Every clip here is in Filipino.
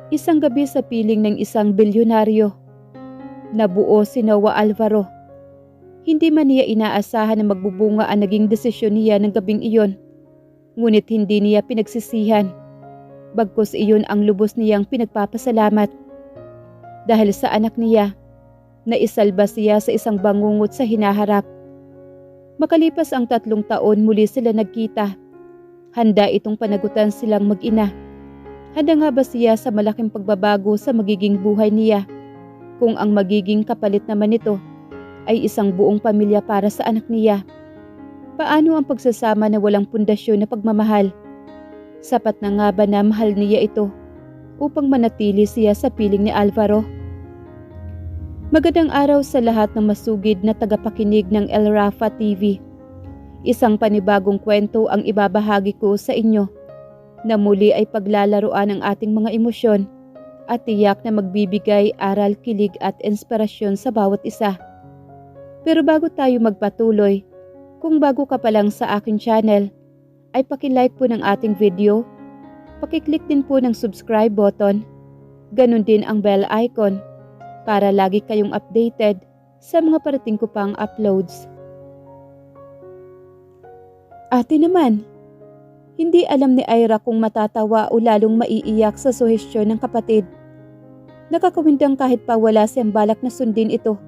Isang gabi sa piling ng isang bilyonaryo. Nabuo si Noah Alvaro. Hindi man niya inaasahan na magbubunga ang naging desisyon niya ng gabing iyon. Ngunit hindi niya pinagsisihan. Bagkus iyon ang lubos niyang pinagpapasalamat. Dahil sa anak niya, naisalba siya sa isang bangungot sa hinaharap. Makalipas ang 3 taon muli sila nagkita. Handa itong panagutan silang mag-ina. Handa nga ba siya sa malaking pagbabago sa magiging buhay niya? Kung ang magiging kapalit naman nito ay isang buong pamilya para sa anak niya. Paano ang pagsasama na walang pundasyon na pagmamahal? Sapat na nga ba na mahal niya ito upang manatili siya sa piling ni Alvaro? Magandang araw sa lahat ng masugid na tagapakinig ng El Rafa TV. Isang panibagong kwento ang ibabahagi ko sa inyo na muli ay paglalaruan ng ating mga emosyon at tiyak na magbibigay aral, kilig at inspirasyon sa bawat isa. Pero bago tayo magpatuloy, kung bago ka pa lang sa aking channel, ay paki-like po ng ating video, paki-click din po ng subscribe button, ganun din ang bell icon para lagi kayong updated sa mga parating ko pang uploads. Ate naman, hindi alam ni Ira kung matatawa o lalong maiiyak sa suhestyon ng kapatid. Nakakawindang kahit pa wala siyang balak na sundin ito.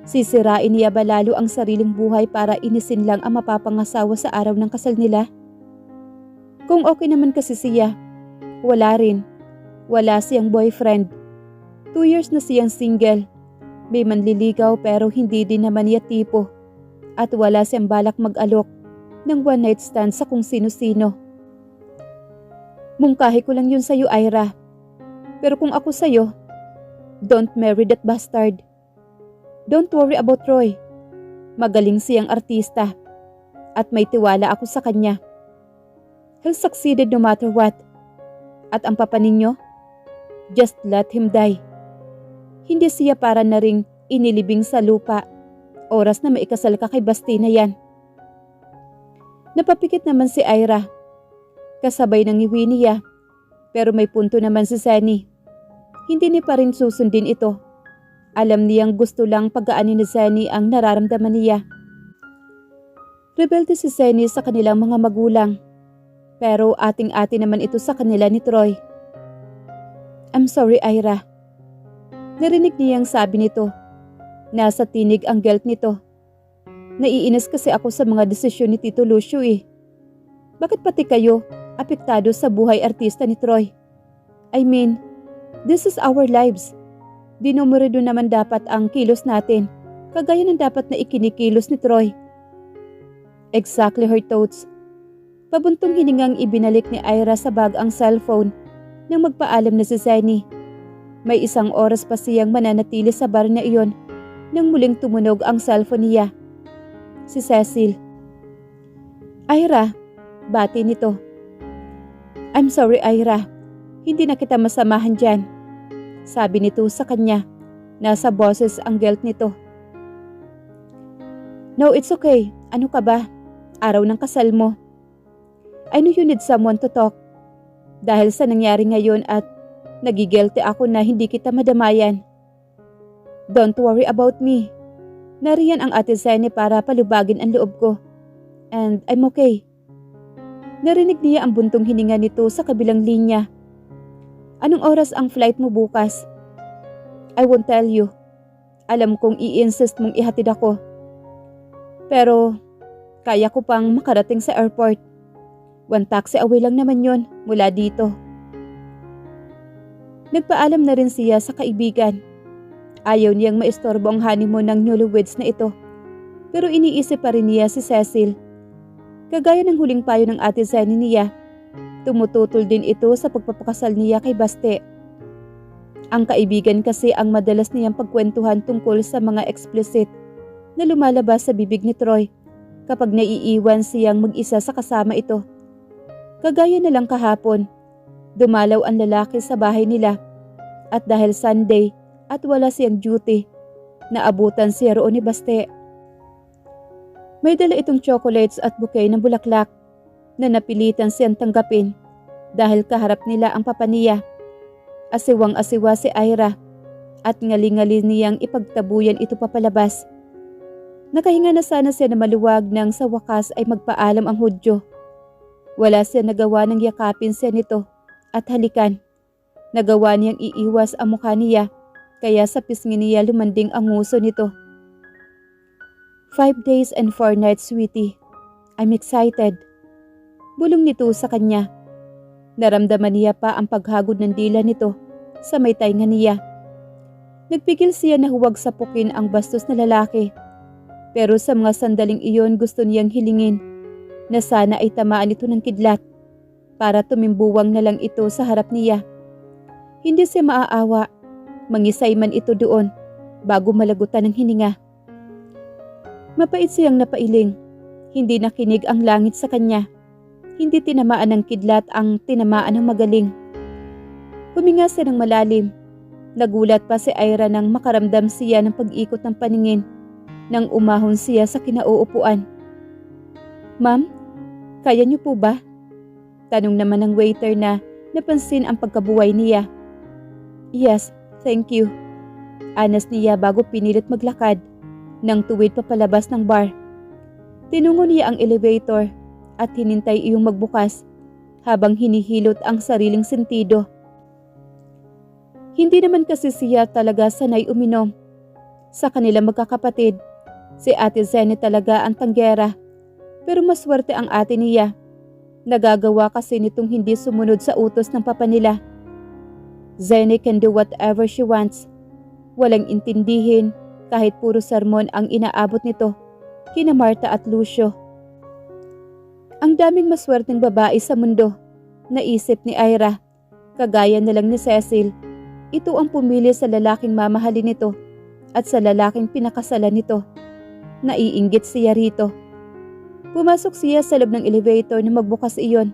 Sisirain niya ba lalo ang sariling buhay para inisin lang ang mapapangasawa sa araw ng kasal nila? Kung okay naman kasi siya, wala rin. Wala siyang boyfriend. 2 years na siyang single. May manliligaw pero hindi din naman niya tipo. At wala siyang balak mag-alok ng one night stand sa kung sino-sino. Mungkahi ko lang yun sa'yo, Ira. Pero kung ako sa'yo, don't marry that bastard. Don't worry about Roy. Magaling siyang artista at may tiwala ako sa kanya. He'll succeeded no matter what. At ang papa ninyo, just let him die. Hindi siya para na ring inilibing sa lupa. Oras na maikasal ka kay Basti na yan. Napapikit naman si Ira. Kasabay ng iwi niya. Pero may punto naman si Sunny. Hindi niya pa rin susundin ito. Alam niyang gusto lang pagkaanin ni Sunny ang nararamdaman niya. Rebelde si Sunny sa kanilang mga magulang. Pero ating-ati naman ito sa kanila ni Troy. I'm sorry, Ira. Narinig niyang sabi nito. Nasa tinig ang guilt nito. Naiinis kasi ako sa mga desisyon ni Tito Lucio eh. Bakit pati kayo apektado sa buhay artista ni Troy? I mean, this is our lives. Dinumerido naman dapat ang kilos natin, kagaya ng dapat na ikinikilos ni Troy. Exactly her thoughts. Pabuntong hiningang ibinalik ni Ira sa bag ang cellphone nang magpaalam na si Sunny. May 1 oras pa siyang mananatili sa bar na iyon nang muling tumunog ang cellphone niya. Si Cecil. Ira, bati nito. I'm sorry, Ira. Hindi na kita masamahan dyan. Sabi nito sa kanya. Nasa boses ang guilt nito. No, it's okay. Ano ka ba? Araw ng kasal mo. I know you need someone to talk. Dahil sa nangyari ngayon at nagigilty ako na hindi kita madamayan. Don't worry about me. Nariyan ang Ate Sunny para palubagin ang loob ko. And I'm okay. Narinig niya ang buntong hininga nito sa kabilang linya. Anong oras ang flight mo bukas? I won't tell you. Alam kong i-insist mong ihatid ako. Pero kaya ko pang makarating sa airport. 1 taxi away lang naman yon mula dito. Nagpaalam na rin siya sa kaibigan. Ayaw niyang maistorbo ang honeymoon ng newlyweds na ito. Pero iniisip pa rin niya si Cecil. Kagaya ng huling payo ng Ate Sunny niya, tumututol din ito sa pagpapakasal niya kay Baste. Ang kaibigan kasi ang madalas niyang pagkwentuhan tungkol sa mga explicit na lumalabas sa bibig ni Troy kapag naiiwan siyang mag-isa sa kasama ito. Kagaya na lang kahapon, dumalaw ang lalaki sa bahay nila at dahil Sunday, at wala siyang duty, naabutan siya roon ni Baste. May dala itong chocolates at bouquet ng bulaklak na napilitan siyang tanggapin dahil kaharap nila ang papa niya. Asiwang-asiwa si Ira at ngali-ngali niyang ipagtabuyan ito papalabas. Nakahinga na sana siya na maluwag nang sa wakas ay magpaalam ang Hudyo. Wala siya nagawa ng yakapin siya nito at halikan. Nagawa niyang iiwas ang mukha niya kaya sa pisngi niya lumanding ang nguso nito. 5 days and 4 nights, sweetie. I'm excited. Bulong nito sa kanya. Naramdaman niya pa ang paghagod ng dila nito sa may tainga niya. Nagpigil siya na huwag sapukin ang bastos na lalaki. Pero sa mga sandaling iyon gusto niyang hilingin na sana ay tamaan ito ng kidlat para tumimbuwang na lang ito sa harap niya. Hindi siya maaawa, mangisay man ito doon bago malagutan ng hininga. Mapait siyang napailing, hindi nakinig ang langit sa kanya. Hindi tinamaan ng kidlat ang tinamaan ng magaling. Huminga siya ng malalim. Nagulat pa si Ira nang makaramdam siya ng pag-ikot ng paningin nang umahon siya sa kinauupuan. Ma'am, kaya niyo po ba? Tanong naman ng waiter na napansin ang pagkabuhay niya. Yes, thank you. Anas niya bago pinilit maglakad nang tuwid papalabas ng bar. Tinungo niya ang elevator at hinintay iyong magbukas habang hinihilot ang sariling sentido. Hindi naman kasi siya talaga sanay uminom. Sa kanilang magkakapatid, si Ate Zenny talaga ang tanggera. Pero maswerte ang ate niya. Nagagawa kasi nitong hindi sumunod sa utos ng papa nila. Zenny can do whatever she wants. Walang intindihin kahit puro sermon ang inaabot nito kina Marta at Lucio. Ang daming maswerteng babae sa mundo, naisip ni Ira. Kagaya na lang ni Cecil, ito ang pumili sa lalaking mamahalin nito at sa lalaking pinakasalan nito. Naiinggit siya rito. Pumasok siya sa loob ng elevator na magbukas iyon.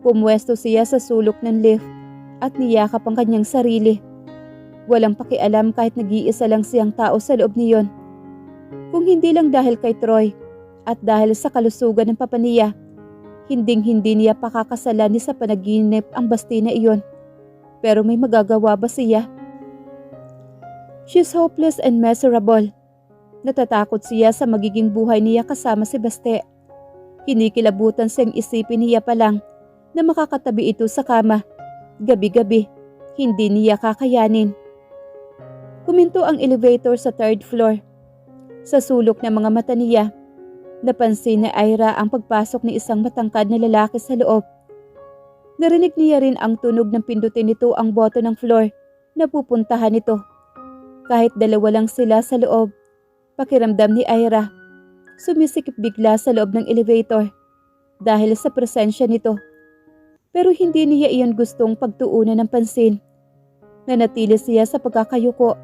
Pumwesto siya sa sulok ng lift at niyakap ang kanyang sarili. Walang pakialam kahit nag-iisa lang siyang tao sa loob niyon. Kung hindi lang dahil kay Troy at dahil sa kalusugan ng papa niya, hinding-hindi niya pakakasalan ni sa panaginip ang basti na iyon. Pero may magagawa ba siya? She's hopeless and miserable. Natatakot siya sa magiging buhay niya kasama si Baste. Kinikilabutan siyang isipin niya pa lang na makakatabi ito sa kama. Gabi-gabi, hindi niya kakayanin. Huminto ang elevator sa 3rd floor. Sa sulok ng mga mata niya, napansin ni Ira ang pagpasok ni isang matangkad na lalaki sa loob. Narinig niya rin ang tunog ng pindutin nito ang boto ng floor na pupuntahan nito. Kahit dalawa lang sila sa loob, pakiramdam ni Ira, sumisikip bigla sa loob ng elevator dahil sa presensya nito. Pero hindi niya iyon gustong pagtuunan ng pansin. Nanatili siya sa pagkakayuko,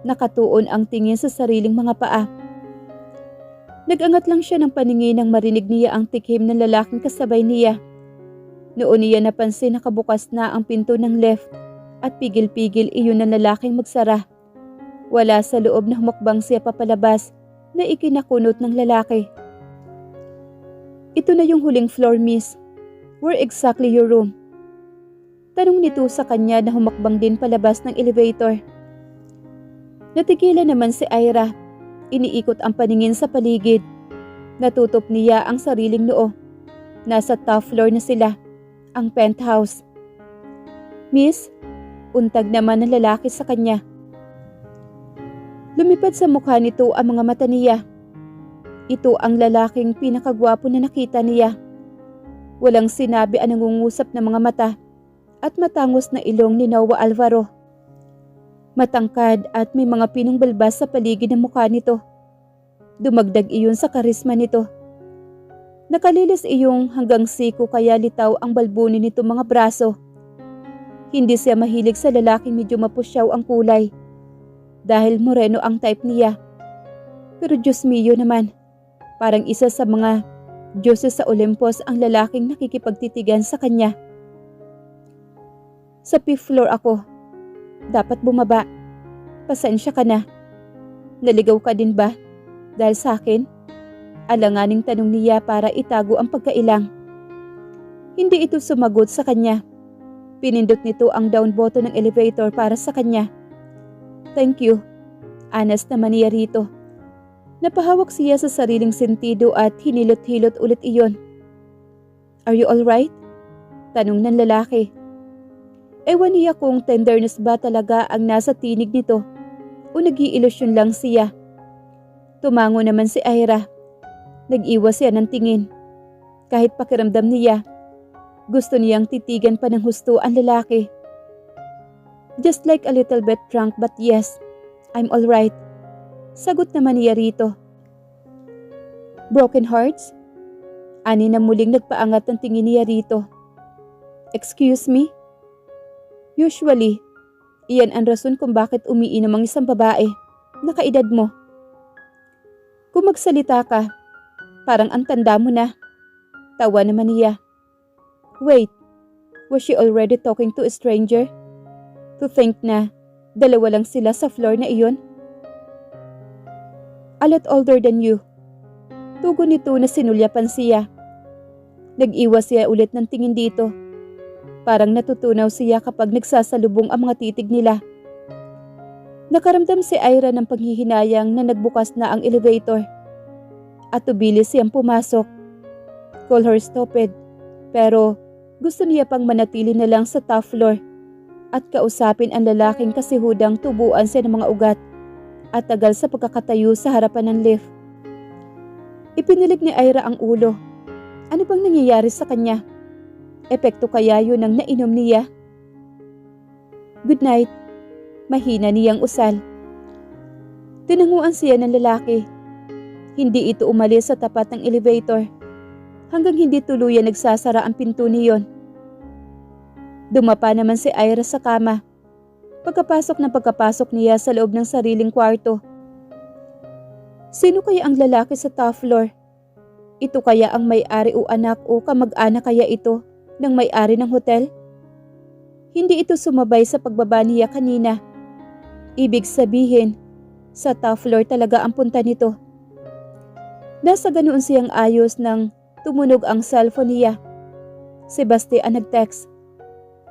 nakatuon ang tingin sa sariling mga paa. Nag-angat lang siya ng paningin nang marinig niya ang tikhim ng lalaking kasabay niya. Noon niya napansin na kabukas na ang pinto ng left at pigil-pigil iyon ng lalaking magsara. Wala sa loob na humakbang siya papalabas na ikinakunot ng lalaki. Ito na yung huling floor, miss. Where exactly your room? Tanong nito sa kanya na humakbang din palabas ng elevator. Natigilan naman si Ira. Iniikot ang paningin sa paligid. Natutop niya ang sariling noo. Nasa top floor na sila, ang penthouse. Miss, untag naman ng lalaki sa kanya. Lumipad sa mukha nito ang mga mata niya. Ito ang lalaking pinakagwapo na nakita niya. Walang sinabi ang nangungusap na mga mata at matangos na ilong ni Noah Alvaro. Matangkad at may mga pinong balbas sa paligid ng mukha nito. Dumagdag iyon sa karisma nito. Nakalilis iyong hanggang siko kaya litaw ang balbunin nito mga braso. Hindi siya mahilig sa lalaking medyo mapusyaw ang kulay dahil moreno ang type niya. Pero Diyos mio naman, parang isa sa mga Diyoses sa Olympus ang lalaking nakikipagtitigan sa kanya. Sa 5th floor ako. Dapat bumaba. Pasensya ka na. Naligaw ka din ba? Dahil sa akin? Alanganing tanong niya para itago ang pagkailang. Hindi ito sumagot sa kanya. Pinindot nito ang down button ng elevator para sa kanya. Thank you. Anas naman niya rito. Napahawak siya sa sariling sentido at hinilot-hilot ulit iyon. Are you alright? Tanong ng lalaki. Ewan niya kung tenderness ba talaga ang nasa tinig nito o nag-iilusyon lang siya. Tumango naman si Ira. Nag-iwas siya ng tingin. Kahit pakiramdam niya, gusto niyang titigan pa ng husto ang lalaki. Just like a little bit drunk but yes, I'm alright. Sagot naman niya rito. Broken hearts? Ani na muling nagpaangat ng tingin niya rito. Excuse me? Usually, iyan ang rason kung bakit umiinom ang isang babae na kaedad mo. Kung magsalita ka, parang ang tanda mo na. Tawa naman niya. Wait, was she already talking to a stranger? To think na dalawa lang sila sa floor na iyon? A lot older than you. Tugon nito na sinulyapan siya. Nag-iwas siya ulit ng tingin dito. Parang natutunaw siya kapag nagsasalubong ang mga titig nila. Nakaramdam si Ira ng panghihinayang na nagbukas na ang elevator. At tubilis siyang pumasok. Call her stupid. Pero gusto niya pang manatili na lang sa top floor at kausapin ang lalaking kasihudang tubuan siya ng mga ugat at tagal sa pagkakatayo sa harapan ng lift. Ipinilig ni Ira ang ulo. Ano bang nangyayari sa kanya? Epekto kaya yun ang nainom niya? Good night. Mahina niyang usal. Tinanguan siya ng lalaki. Hindi ito umalis sa tapat ng elevator hanggang hindi tuluyan nagsasara ang pinto niyon. Dumapa naman si Ira sa kama. Pagkapasok niya sa loob ng sariling kwarto. Sino kaya ang lalaki sa top floor? Ito kaya ang may-ari o anak o kamag-anak kaya ito ng may-ari ng hotel? Hindi ito sumabay sa pagbaba niya kanina. Ibig sabihin, sa top floor talaga ang punta nito. Nasa ganoon siyang ayos nang tumunog ang cellphone niya. Si Basti ang nag-text.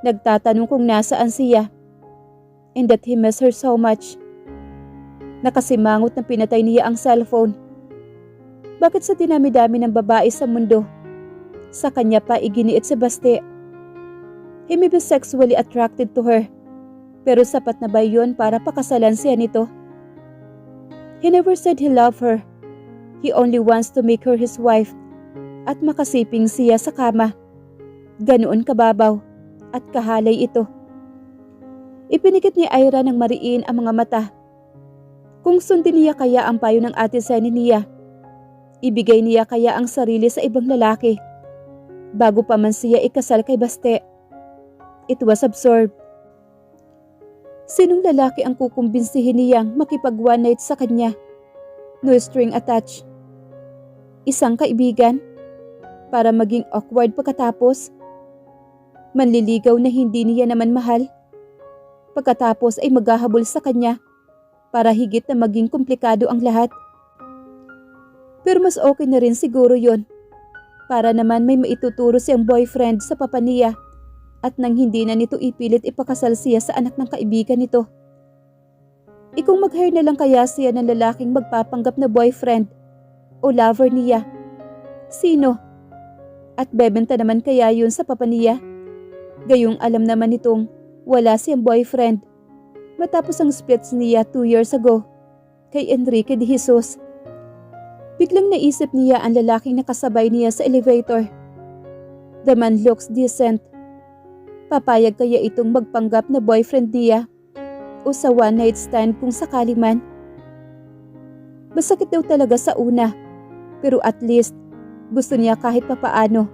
Nagtatanong kung nasaan siya. And that he missed her so much. Nakasimangot na pinatay niya ang cellphone. Bakit sa dinami-dami ng babae sa mundo, sa kanya pa iginiit si Basti? He may be sexually attracted to her. Pero sapat na ba yun para pakasalan siya nito? He never said he loved her. He only wants to make her his wife at makasiping siya sa kama. Ganoon kababaw at kahalay ito. Ipinikit ni Ira ng mariin ang mga mata. Kung sundin niya kaya ang payo ng ate Seni niya, ibigay niya kaya ang sarili sa ibang lalaki bago pa man siya ikasal kay Baste. It was absurd. Sinong lalaki ang kukumbinsihin niyang makipag one night sa kanya? No string attached. Isang kaibigan? Para maging awkward pagkatapos? Manliligaw na hindi niya naman mahal? Pagkatapos ay maghahabol sa kanya para higit na maging komplikado ang lahat? Pero mas okay na rin siguro yon. Para naman may maituturo siyang boyfriend sa papa niya at nang hindi na nito ipilit ipakasal siya sa anak ng kaibigan nito. Kung mag-hire na lang kaya siya ng lalaking magpapanggap na boyfriend o lover niya. Sino? At bebenta naman kaya yun sa papa niya? Gayong alam naman nitong wala siyang boyfriend matapos ang splits niya 2 years ago kay Enrique de Jesus. Biglang naisip niya ang lalaking nakasabay niya sa elevator. The man looks decent. Papayag kaya itong magpanggap na boyfriend niya o sa one night stand kung sakali man? Masakit daw talaga sa una, pero at least gusto niya kahit papaano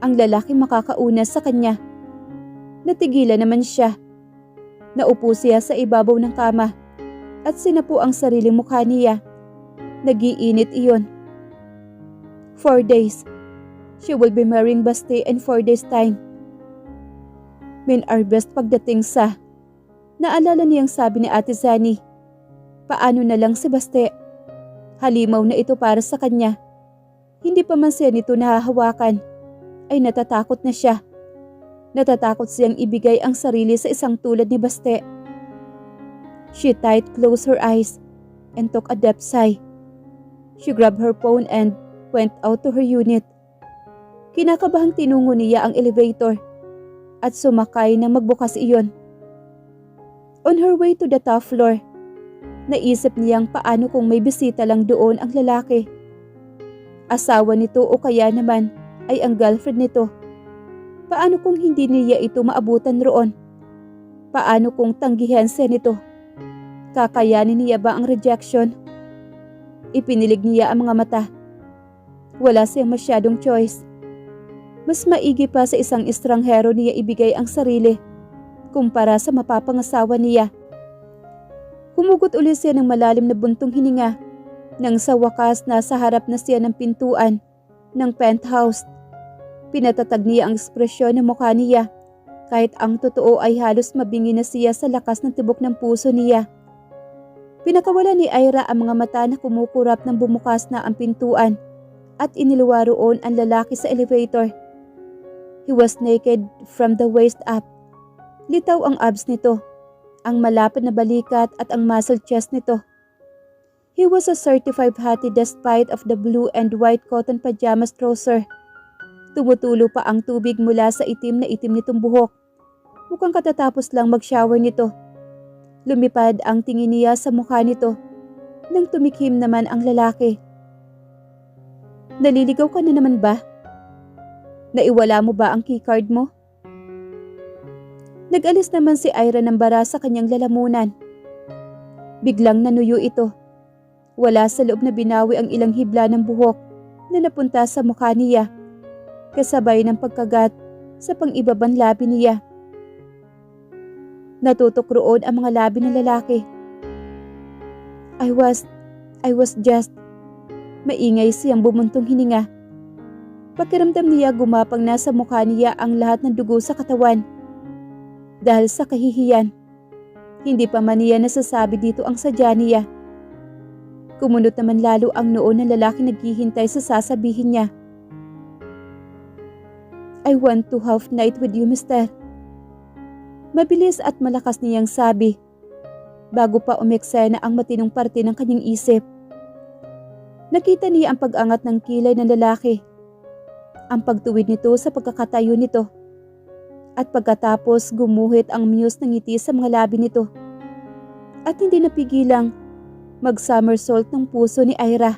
ang lalaki makakauna sa kanya. Natigilan naman siya. Naupo siya sa ibabaw ng kama at sinapu ang sariling mukha niya. Nagiinit iyon. 4 days. She will be marrying Basti in 4 days time. Men are best pagdating sa... Naalala niyang sabi ni Ate Zani. Paano na lang si Basti? Halimaw na ito para sa kanya. Hindi pa man siya nito nahahawakan. Ay natatakot na siya. Natatakot siyang ibigay ang sarili sa isang tulad ni Baste. She tight closed her eyes and took a deep sigh. She grabbed her phone and went out to her unit. Kinakabahang tinungo niya ang elevator at sumakay nang magbukas iyon. On her way to the top floor, naisip niyang paano kung may bisita lang doon ang lalaki. Asawa nito o kaya naman ay ang girlfriend nito. Paano kung hindi niya ito maabutan roon? Paano kung tanggihan siya nito? Kakayanin niya ba ang rejection? Ipinilig niya ang mga mata. Wala siyang masyadong choice. Mas maigi pa sa isang estranghero niya ibigay ang sarili kumpara sa mapapangasawa niya. Humugot ulit siya ng malalim na buntong hininga nang sa wakas nasa harap na siya ng pintuan ng penthouse. Pinatatag niya ang ekspresyon ng mukha niya kahit ang totoo ay halos mabingi na siya sa lakas ng tibok ng puso niya. Pinakawala ni Ira ang mga mata na kumukurap nang bumukas na ang pintuan at iniluwa roon ang lalaki sa elevator. He was naked from the waist up. Litaw ang abs nito, ang malapad na balikat at ang muscle chest nito. He was a certified hottie despite of the blue and white cotton pajamas trouser. Tumutulo pa ang tubig mula sa itim na itim nitong buhok. Mukhang katatapos lang mag-shower nito. Lumipad ang tingin niya sa mukha nito nang tumikhim naman ang lalaki. Naliligaw ka na naman ba? Naiwala mo ba ang keycard mo? Nag-alis naman si Ira ng bara sa kanyang lalamunan. Biglang nanuyo ito. Wala sa loob na binawi ang ilang hibla ng buhok na napunta sa mukha niya, kasabay ng pagkagat sa pang-ibabang labi niya. Natutok roon ang mga labi ng lalaki. I was just... Maingay siyang bumuntong hininga. Pakiramdam niya gumapang na sa mukha niya ang lahat ng dugo sa katawan. Dahil sa kahihiyan, hindi pa man niya nasasabi dito ang sadya niya. Kumunot naman lalo ang noo ng lalaki naghihintay sa sasabihin niya. I want to have night with you, mister. Mabilis at malakas niyang sabi, bago pa umeksena ang matinong parte ng kanyang isip. Nakita niya ang pag-angat ng kilay ng lalaki, ang pagtuwid nito sa pagkakatayo nito, at pagkatapos gumuhit ang muse ng ngiti sa mga labi nito. At hindi napigilang mag-somersault ng puso ni Ira.